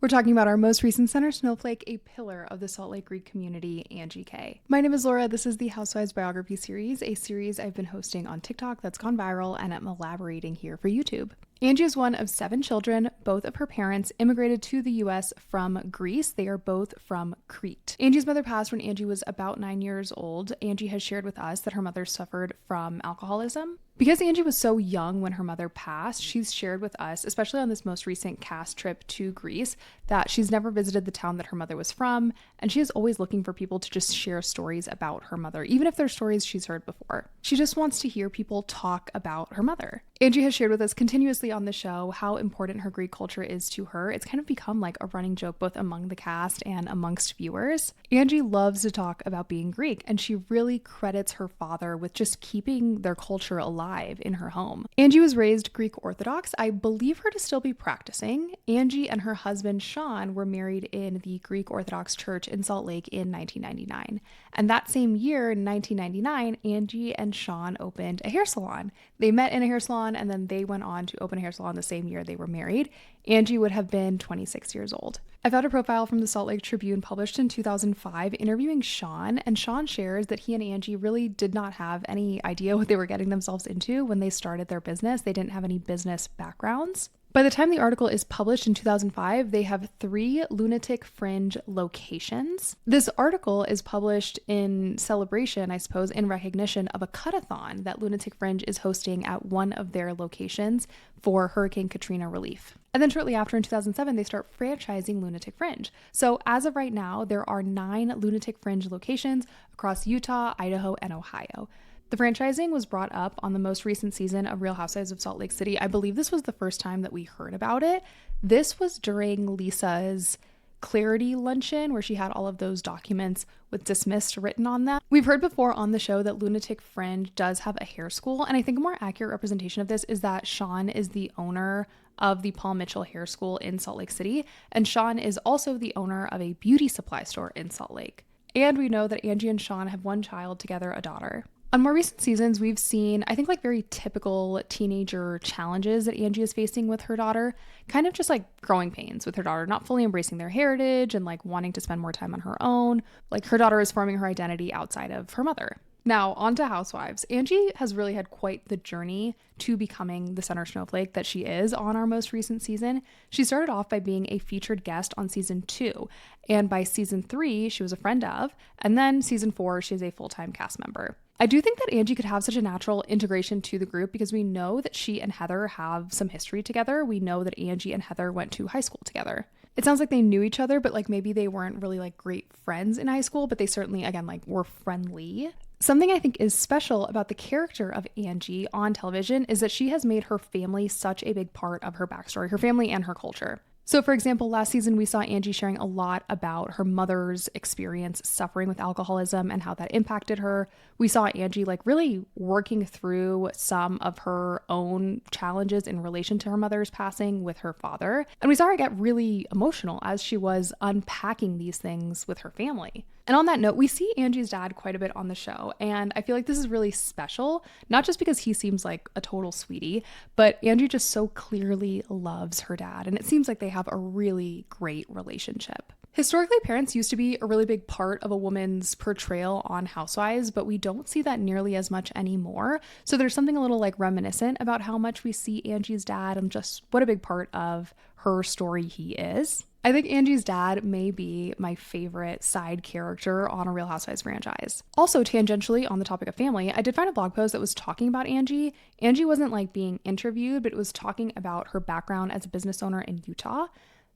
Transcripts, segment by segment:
We're talking about our most recent center snowflake, a pillar of the Salt Lake Greek community, Angie K. My name is Laura. This is the Housewives biography series, a series I've been hosting on TikTok that's gone viral, and I'm elaborating here for YouTube. Angie is one of 7 children. Both of her parents immigrated to the US from Greece. They are both from Crete. Angie's mother passed when Angie was about 9 years old. Angie has shared with us that her mother suffered from alcoholism. Because Angie was so young when her mother passed, she's shared with us, especially on this most recent cast trip to Greece, that she's never visited the town that her mother was from, and she is always looking for people to just share stories about her mother, even if they're stories she's heard before. She just wants to hear people talk about her mother. Angie has shared with us continuously on the show how important her Greek culture is to her. It's kind of become like a running joke both among the cast and amongst viewers. Angie loves to talk about being Greek, and she really credits her father with just keeping their culture alive in her home. Angie was raised Greek Orthodox. I believe her to still be practicing. Angie and her husband Sean were married in the Greek Orthodox Church in Salt Lake in 1999. And that same year, in 1999, Angie and Sean opened a hair salon. They met in a hair salon, and then they went on to open a hair salon the same year they were married. Angie would have been 26 years old. I found a profile from the Salt Lake Tribune published in 2005 interviewing Sean, and Sean shares that he and Angie really did not have any idea what they were getting themselves into when they started their business. They didn't have any business backgrounds. By the time the article is published in 2005, they have 3 Lunatic Fringe locations. This article is published in celebration, I suppose, in recognition of a cut-a-thon that Lunatic Fringe is hosting at one of their locations for Hurricane Katrina relief. And then shortly after, in 2007, they start franchising Lunatic Fringe. So as of right now, there are 9 Lunatic Fringe locations across Utah, Idaho, and Ohio. The franchising was brought up on the most recent season of Real Housewives of Salt Lake City. I believe this was the first time that we heard about it. This was during Lisa's Clarity Luncheon, where she had all of those documents with dismissed written on them. We've heard before on the show that Lunatic Fringe does have a hair school, and I think a more accurate representation of this is that Sean is the owner of the Paul Mitchell Hair School in Salt Lake City, and Sean is also the owner of a beauty supply store in Salt Lake. And we know that Angie and Sean have one child together, a daughter. On more recent seasons, we've seen, I think, like very typical teenager challenges that Angie is facing with her daughter, kind of just like growing pains with her daughter, not fully embracing their heritage and like wanting to spend more time on her own. Like her daughter is forming her identity outside of her mother. Now, on to Housewives. Angie has really had quite the journey to becoming the center snowflake that she is on our most recent season. She started off by being a featured guest on season 2, and by season 3, she was a friend of, and then season 4, she's a full-time cast member. I do think that Angie could have such a natural integration to the group because we know that she and Heather have some history together. We know that Angie and Heather went to high school together. It sounds like they knew each other, but like maybe they weren't really like great friends in high school, but they certainly, again, like were friendly. Something I think is special about the character of Angie on television is that she has made her family such a big part of her backstory, her family and her culture. So for example, last season we saw Angie sharing a lot about her mother's experience suffering with alcoholism and how that impacted her. We saw Angie like really working through some of her own challenges in relation to her mother's passing with her father. And we saw her get really emotional as she was unpacking these things with her family. And on that note, we see Angie's dad quite a bit on the show, and I feel like this is really special, not just because he seems like a total sweetie, but Angie just so clearly loves her dad, and it seems like they have a really great relationship. Historically, parents used to be a really big part of a woman's portrayal on Housewives, but we don't see that nearly as much anymore. So there's something a little like reminiscent about how much we see Angie's dad and just what a big part of her story he is. I think Angie's dad may be my favorite side character on a Real Housewives franchise. Also, tangentially on the topic of family, I did find a blog post that was talking about Angie. Angie wasn't like being interviewed, but it was talking about her background as a business owner in Utah.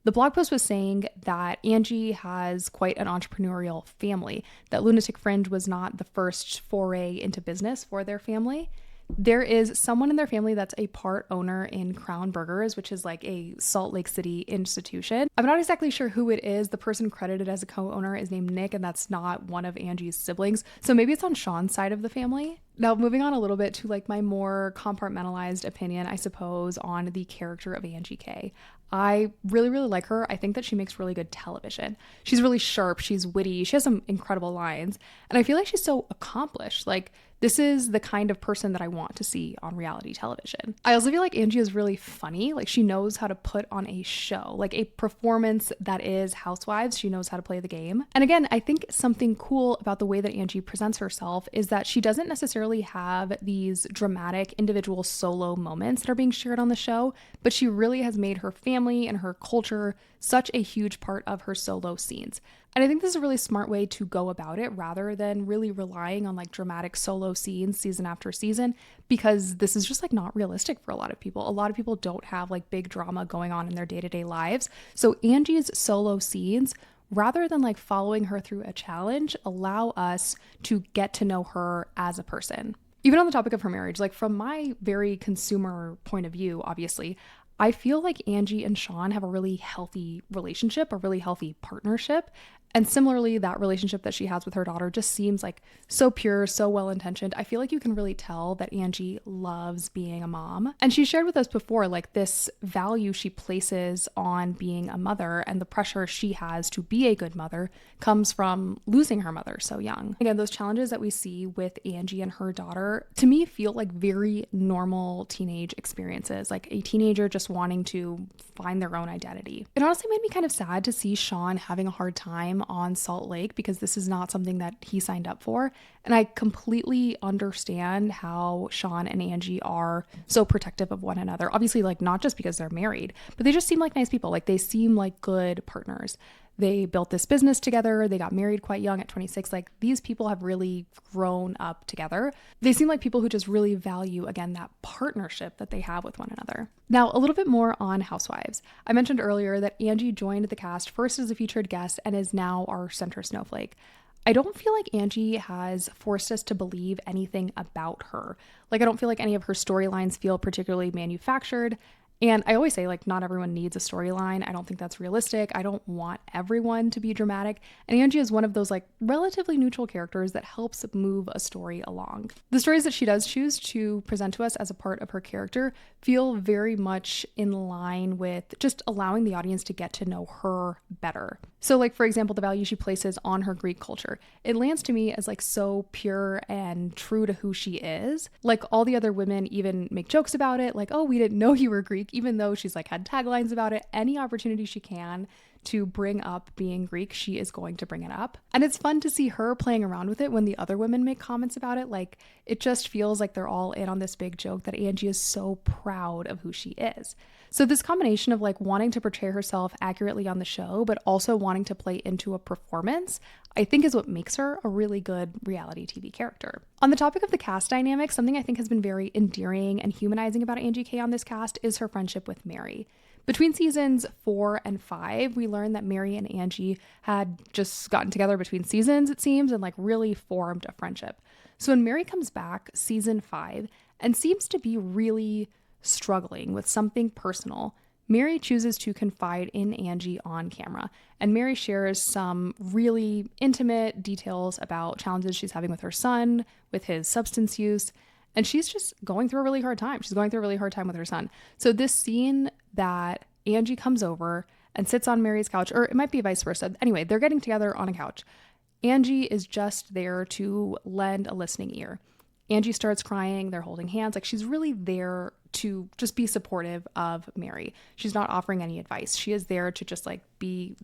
The blog post was saying that Angie has quite an entrepreneurial family, that Lunatic Fringe was not the first foray into business for their family. There is someone in their family that's a part owner in Crown Burgers, which is like a Salt Lake City institution. I'm not exactly sure who it is. The person credited as a co-owner is named Nick, and that's not one of Angie's siblings. So maybe it's on Sean's side of the family. Now, moving on a little bit to like my more compartmentalized opinion, I suppose, on the character of Angie K. I really, really like her. I think that she makes really good television. She's really sharp. She's witty. She has some incredible lines. And I feel like she's so accomplished. Like, this is the kind of person that I want to see on reality television. I also feel like Angie is really funny. Like she knows how to put on a show, like a performance that is Housewives. She knows how to play the game. And again, I think something cool about the way that Angie presents herself is that she doesn't necessarily have these dramatic individual solo moments that are being shared on the show, but she really has made her family and her culture such a huge part of her solo scenes. And I think this is a really smart way to go about it rather than really relying on like dramatic solo scenes season after season, because this is just like not realistic for a lot of people. A lot of people don't have like big drama going on in their day-to-day lives. So Angie's solo scenes, rather than like following her through a challenge, allow us to get to know her as a person. Even on the topic of her marriage, like from my very consumer point of view, obviously, I feel like Angie and Sean have a really healthy relationship, a really healthy partnership. And similarly, that relationship that she has with her daughter just seems like so pure, so well-intentioned. I feel like you can really tell that Angie loves being a mom. And she shared with us before, like this value she places on being a mother and the pressure she has to be a good mother comes from losing her mother so young. Again, those challenges that we see with Angie and her daughter, to me, feel like very normal teenage experiences, like a teenager just wanting to find their own identity. It honestly made me kind of sad to see Sean having a hard time on Salt Lake because this is not something that he signed up for. And I completely understand how Sean and Angie are so protective of one another. Obviously, like not just because they're married, but they just seem like nice people. Like they seem like good partners. They built this business together. They got married quite young at 26. Like these people have really grown up together. They seem like people who just really value, again, that partnership that they have with one another. Now, a little bit more on Housewives. I mentioned earlier that Angie joined the cast first as a featured guest and is now our center snowflake. I don't feel like Angie has forced us to believe anything about her. Like I don't feel like any of her storylines feel particularly manufactured. And I always say, like, not everyone needs a storyline. I don't think that's realistic. I don't want everyone to be dramatic. And Angie is one of those, like, relatively neutral characters that helps move a story along. The stories that she does choose to present to us as a part of her character feel very much in line with just allowing the audience to get to know her better. So, like, for example, the value she places on her Greek culture. It lands to me as, like, so pure and true to who she is. Like, all the other women even make jokes about it. Like, oh, we didn't know you were Greek. Even though she's like had taglines about it, any opportunity she can to bring up being Greek, she is going to bring it up. And it's fun to see her playing around with it when the other women make comments about it. Like it just feels like they're all in on this big joke that Angie is so proud of who she is. So this combination of like wanting to portray herself accurately on the show, but also wanting to play into a performance, I think is what makes her a really good reality TV character. On the topic of the cast dynamic, something I think has been very endearing and humanizing about Angie K on this cast is her friendship with Mary. Between seasons 4 and 5, we learned that Mary and Angie had just gotten together between seasons, it seems, and like really formed a friendship. So when Mary comes back season 5 and seems to be really struggling with something personal, Mary chooses to confide in Angie on camera, and Mary shares some really intimate details about challenges she's having with her son, with his substance use, and she's just going through a really hard time. She's going through a really hard time with her son. So this scene that Angie comes over and sits on Mary's couch, or it might be vice versa. Anyway, they're getting together on a couch. Angie is just there to lend a listening ear. Angie starts crying. They're holding hands. Like she's really there to just be supportive of Mary. She's not offering any advice. She is there to just like be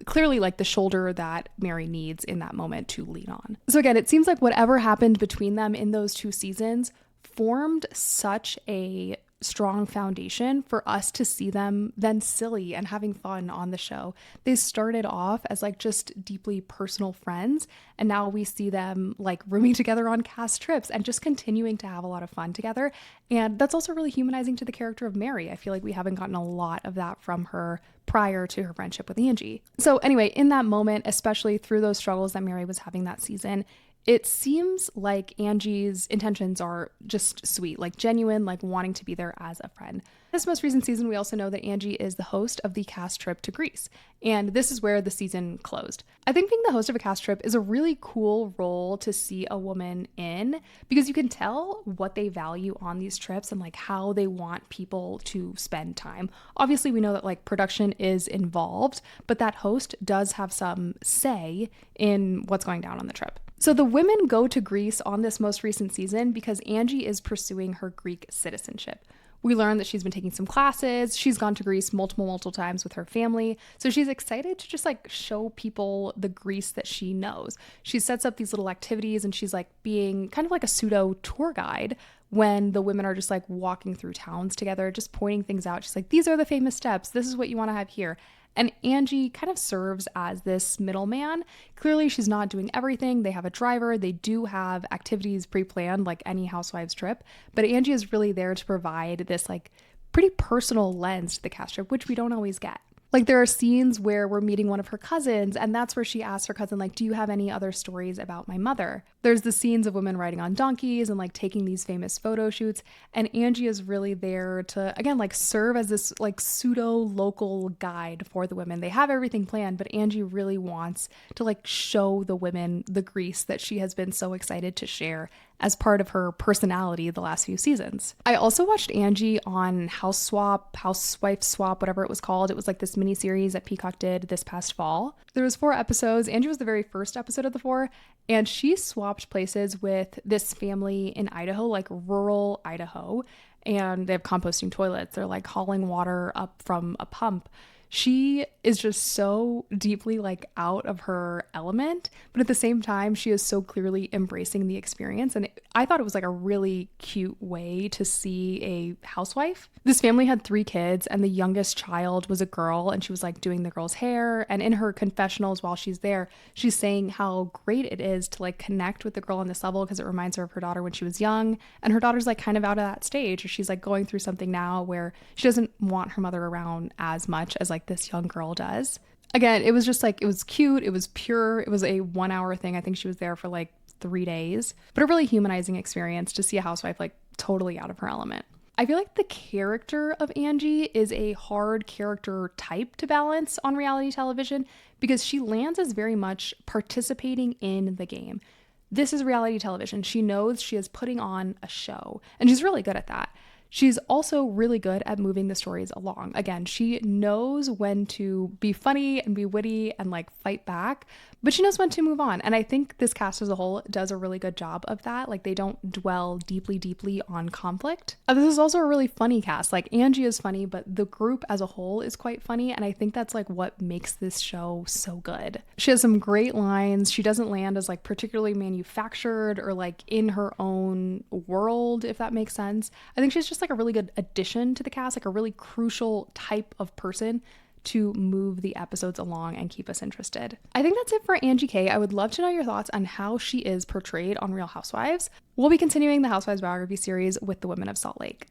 clearly like the shoulder that Mary needs in that moment to lean on. So again, it seems like whatever happened between them in those 2 seasons formed such a strong foundation for us to see them then silly and having fun on the show. They started off as like just deeply personal friends, and now we see them like rooming together on cast trips and just continuing to have a lot of fun together. And that's also really humanizing to the character of Mary. I feel like we haven't gotten a lot of that from her prior to her friendship with Angie. So anyway, in that moment, especially through those struggles that Mary was having that season, it seems like Angie's intentions are just sweet, like genuine, like wanting to be there as a friend. This most recent season, we also know that Angie is the host of the cast trip to Greece, and this is where the season closed. I think being the host of a cast trip is a really cool role to see a woman in, because you can tell what they value on these trips and like how they want people to spend time. Obviously, we know that like production is involved, but that host does have some say in what's going down on the trip. So the women go to Greece on this most recent season because Angie is pursuing her Greek citizenship. We learn that she's been taking some classes. She's gone to Greece multiple times with her family. So she's excited to just like show people the Greece that she knows. She sets up these little activities and she's like being kind of like a pseudo tour guide when the women are just like walking through towns together, just pointing things out. She's like, these are the famous steps. This is what you want to have here. And Angie kind of serves as this middleman. Clearly, she's not doing everything. They have a driver. They do have activities pre-planned like any housewives trip. But Angie is really there to provide this like pretty personal lens to the cast trip, which we don't always get. Like there are scenes where we're meeting one of her cousins and that's where she asks her cousin, like, do you have any other stories about my mother? There's the scenes of women riding on donkeys and like taking these famous photo shoots. And Angie is really there to, again, like serve as this like pseudo local guide for the women. They have everything planned, but Angie really wants to like show the women the Greece that she has been so excited to share as part of her personality the last few seasons. I also watched Angie on Housewife Swap, whatever it was called. It was like this mini series that Peacock did this past fall. There was 4 episodes. Angie was the very first episode of the 4, and she swapped places with this family in Idaho, like rural Idaho, and they have composting toilets. They're like hauling water up from a pump. She is just so deeply like out of her element, but at the same time, she is so clearly embracing the experience. And I thought it was like a really cute way to see a housewife. This family had 3 kids and the youngest child was a girl and she was like doing the girl's hair. And in her confessionals while she's there, she's saying how great it is to like connect with the girl on this level because it reminds her of her daughter when she was young. And her daughter's like kind of out of that stage, or she's like going through something now where she doesn't want her mother around as much as like this young girl does. Again, it was just like, it was cute. It was pure. It was a 1-hour thing. I think she was there for like 3 days, but a really humanizing experience to see a housewife like totally out of her element. I feel like the character of Angie is a hard character type to balance on reality television because she lands as very much participating in the game. This is reality television. She knows she is putting on a show, and she's really good at that. She's also really good at moving the stories along. Again, she knows when to be funny and be witty and like fight back, but she knows when to move on. And I think this cast as a whole does a really good job of that. Like they don't dwell deeply on conflict. This is also a really funny cast. Like Angie is funny, but the group as a whole is quite funny. And I think that's like what makes this show so good. She has some great lines. She doesn't land as like particularly manufactured or like in her own world, if that makes sense. I think she's just like a really good addition to the cast, like a really crucial type of person to move the episodes along and keep us interested. I think that's it for Angie K. I would love to know your thoughts on how she is portrayed on Real Housewives. We'll be continuing the Housewives biography series with the women of Salt Lake.